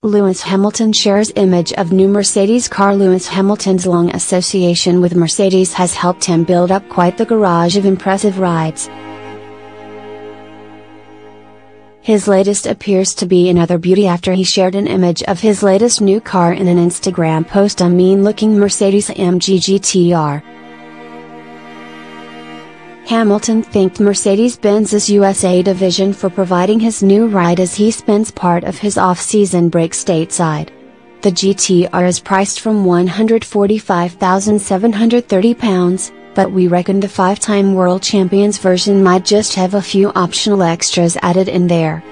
Lewis Hamilton shares image of new Mercedes car. Lewis Hamilton's long association with Mercedes has helped him build up quite the garage of impressive rides. His latest appears to be another beauty after he shared an image of his latest new car in an Instagram post, a mean-looking Mercedes-AMG GTR. Hamilton thanked Mercedes-Benz's USA division for providing his new ride as he spends part of his off-season break stateside. The GTR is priced from £145,730, but we reckon the five-time world champion's version might just have a few optional extras added in there.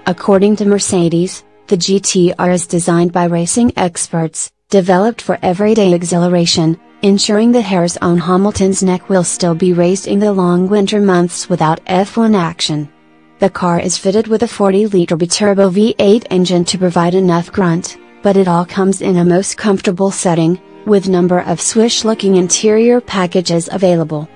According to Mercedes, the GTR is designed by racing experts, developed for everyday exhilaration, ensuring the hairs on Hamilton's neck will still be raised in the long winter months without F1 action. The car is fitted with a 40-liter biturbo V8 engine to provide enough grunt, but it all comes in a most comfortable setting, with number of swish-looking interior packages available.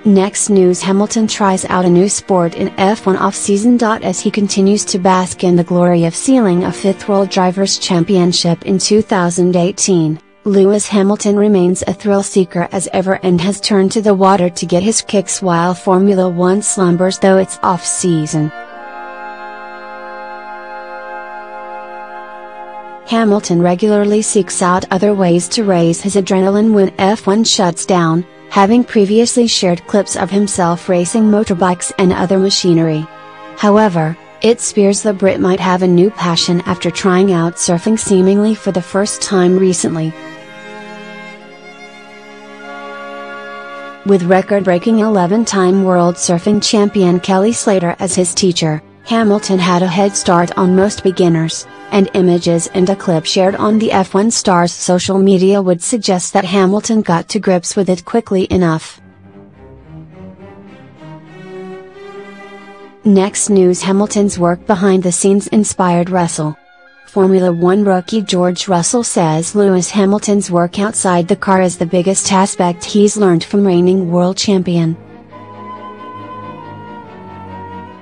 Next news: Hamilton tries out a new sport in F1 off-season. As he continues to bask in the glory of sealing a fifth World Drivers' Championship in 2018, Lewis Hamilton remains a thrill-seeker as ever and has turned to the water to get his kicks while Formula One slumbers, though it's off-season. Hamilton regularly seeks out other ways to raise his adrenaline when F1 shuts down, having previously shared clips of himself racing motorbikes and other machinery. However, it appears the Brit might have a new passion after trying out surfing seemingly for the first time recently. With record-breaking 11-time world surfing champion Kelly Slater as his teacher, Hamilton had a head start on most beginners, and images and a clip shared on the F1 star's social media would suggest that Hamilton got to grips with it quickly enough. Next news: Hamilton's work behind the scenes inspired Russell. Formula One rookie George Russell says Lewis Hamilton's work outside the car is the biggest aspect he's learned from reigning world champion.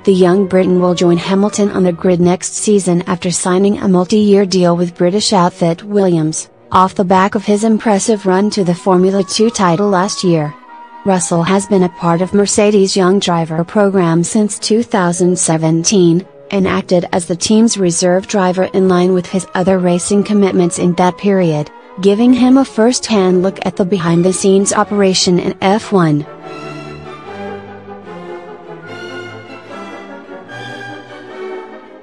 The young Briton will join Hamilton on the grid next season after signing a multi-year deal with British outfit Williams, off the back of his impressive run to the Formula 2 title last year. Russell has been a part of Mercedes' Young Driver program since 2017, and acted as the team's reserve driver in line with his other racing commitments in that period, giving him a first-hand look at the behind-the-scenes operation in F1.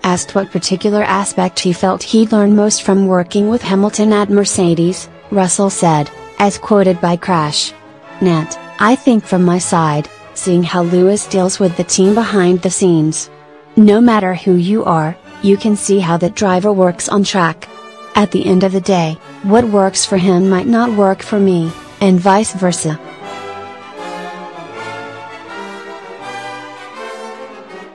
Asked what particular aspect he felt he'd learned most from working with Hamilton at Mercedes, Russell said, as quoted by Crash.net, "I think from my side, seeing how Lewis deals with the team behind the scenes. No matter who you are, you can see how that driver works on track. At the end of the day, what works for him might not work for me, and vice versa.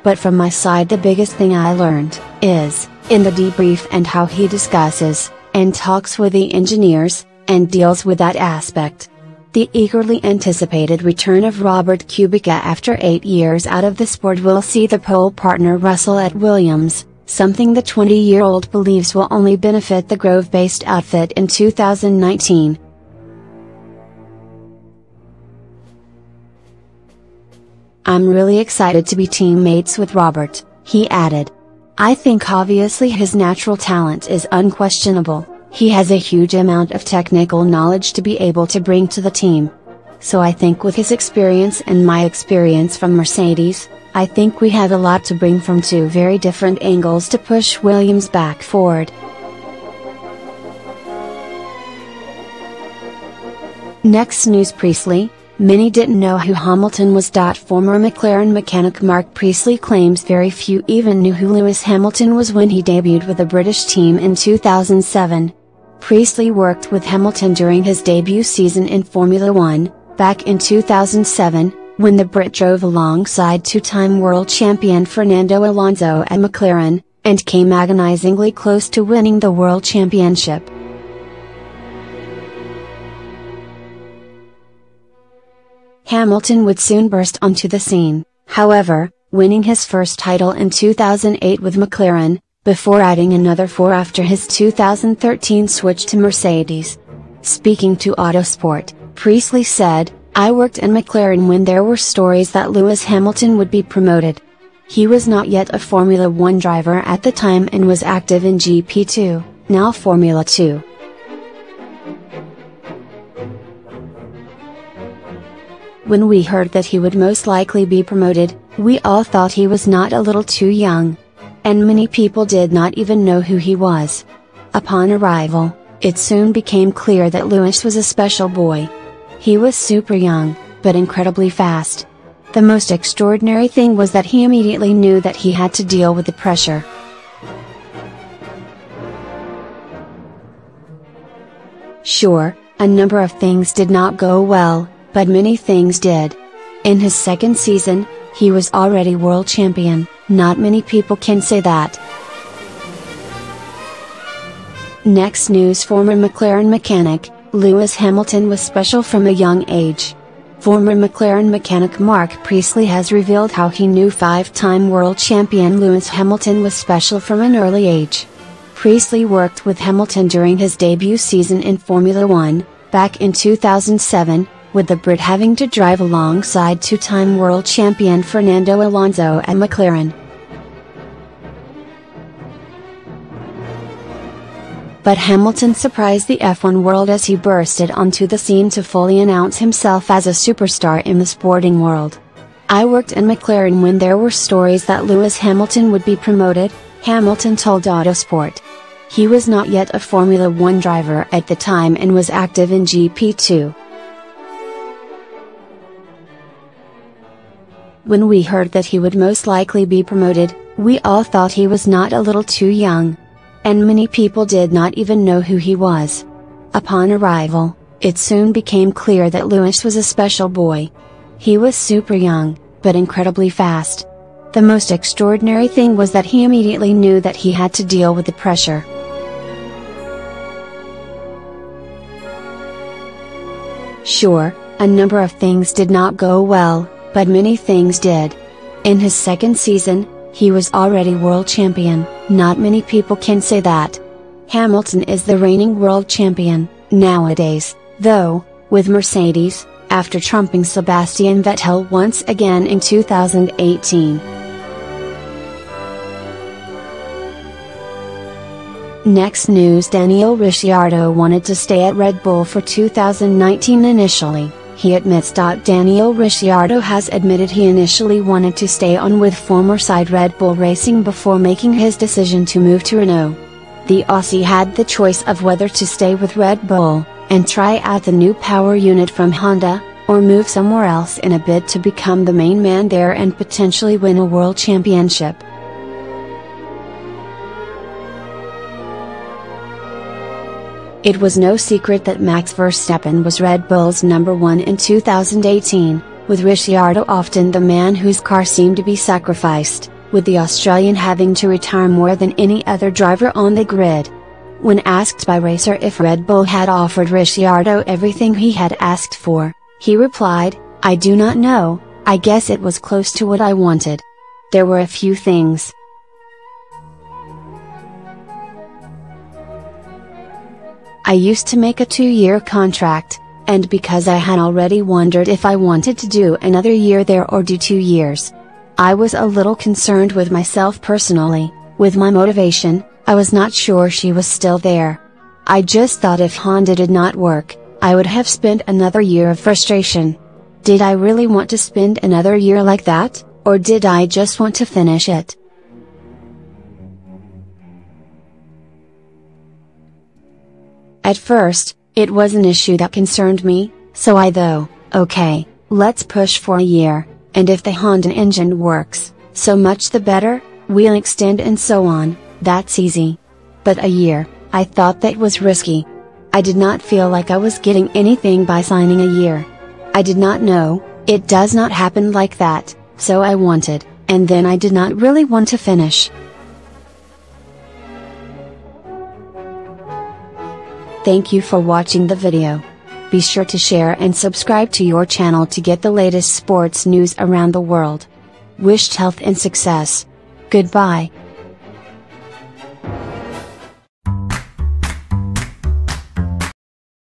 But from my side the biggest thing I learned, is, in the debrief and how he discusses, and talks with the engineers, and deals with that aspect. The eagerly anticipated return of Robert Kubica after 8 years out of the sport will see the pole partner Russell at Williams, something the 20-year-old believes will only benefit the Grove-based outfit in 2019. I'm really excited to be teammates with Robert," he added. "I think obviously his natural talent is unquestionable, he has a huge amount of technical knowledge to be able to bring to the team. So I think with his experience and my experience from Mercedes, I think we have a lot to bring from two very different angles to push Williams back forward." Next news: Priestley. Many didn't know who Hamilton was. Former McLaren mechanic Mark Priestley claims very few even knew who Lewis Hamilton was when he debuted with the British team in 2007. Priestley worked with Hamilton during his debut season in Formula One, back in 2007, when the Brit drove alongside two-time world champion Fernando Alonso at McLaren, and came agonizingly close to winning the world Hamilton would soon burst onto the scene, however, winning his first title in 2008 with McLaren, before adding another 4 after his 2013 switch to Mercedes. Speaking to Autosport, Priestley said, "I worked in McLaren when there were stories that Lewis Hamilton would be promoted. He was not yet a Formula One driver at the time and was active in GP2, now Formula 2. When we heard that he would most likely be promoted, we all thought he was not a little too young. And many people did not even know who he was. Upon arrival, it soon became clear that Lewis was a special boy. He was super young, but incredibly fast. The most extraordinary thing was that he immediately knew that he had to deal with the pressure. Sure, a number of things did not go well, but many things did. In his second season, he was already world champion, not many people can say that." Next news: former McLaren mechanic, Lewis Hamilton was special from a young age. Former McLaren mechanic Mark Priestley has revealed how he knew 5-time world champion Lewis Hamilton was special from an early age. Priestley worked with Hamilton during his debut season in Formula One, back in 2007, with the Brit having to drive alongside 2-time world champion Fernando Alonso at McLaren. But Hamilton surprised the F1 world as he bursted onto the scene to fully announce himself as a superstar in the sporting world. "I worked in McLaren when there were stories that Lewis Hamilton would be promoted," Hamilton told Autosport. He was not yet a Formula One driver at the time and was active in GP2. "When we heard that he would most likely be promoted, we all thought he was not a little too young. And many people did not even know who he was. Upon arrival, it soon became clear that Lewis was a special boy. He was super young, but incredibly fast. The most extraordinary thing was that he immediately knew that he had to deal with the pressure." Sure, a number of things did not go well, but many things did. In his second season, he was already world champion, not many people can say that. Hamilton is the reigning world champion, nowadays, though, with Mercedes, after trumping Sebastian Vettel once again in 2018. Next news: Daniel Ricciardo wanted to stay at Red Bull for 2019 initially. He admits. Daniel Ricciardo has admitted he initially wanted to stay on with former side Red Bull Racing before making his decision to move to Renault. The Aussie had the choice of whether to stay with Red Bull, and try out the new power unit from Honda, or move somewhere else in a bid to become the main man there and potentially win a world championship. It was no secret that Max Verstappen was Red Bull's number one in 2018, with Ricciardo often the man whose car seemed to be sacrificed, with the Australian having to retire more than any other driver on the grid. When asked by Racer if Red Bull had offered Ricciardo everything he had asked for, he replied, "I do not know, I guess it was close to what I wanted. There were a few things. I used to make a 2-year contract, and because I had already wondered if I wanted to do another year there or do 2 years. I was a little concerned with myself personally, with my motivation, I was not sure she was still there. I just thought if Honda did not work, I would have spent another year of frustration. Did I really want to spend another year like that, or did I just want to finish it?" At first, it was an issue that concerned me, so I thought, okay, let's push for a year, and if the Honda engine works, so much the better, we'll extend and so on, that's easy. But a year, I thought that was risky. I did not feel like I was getting anything by signing a year. I did not know, it does not happen like that, so I wanted, and then I did not really want to finish. Thank you for watching the video. Be sure to share and subscribe to your channel to get the latest sports news around the world. Wished health and success. Goodbye.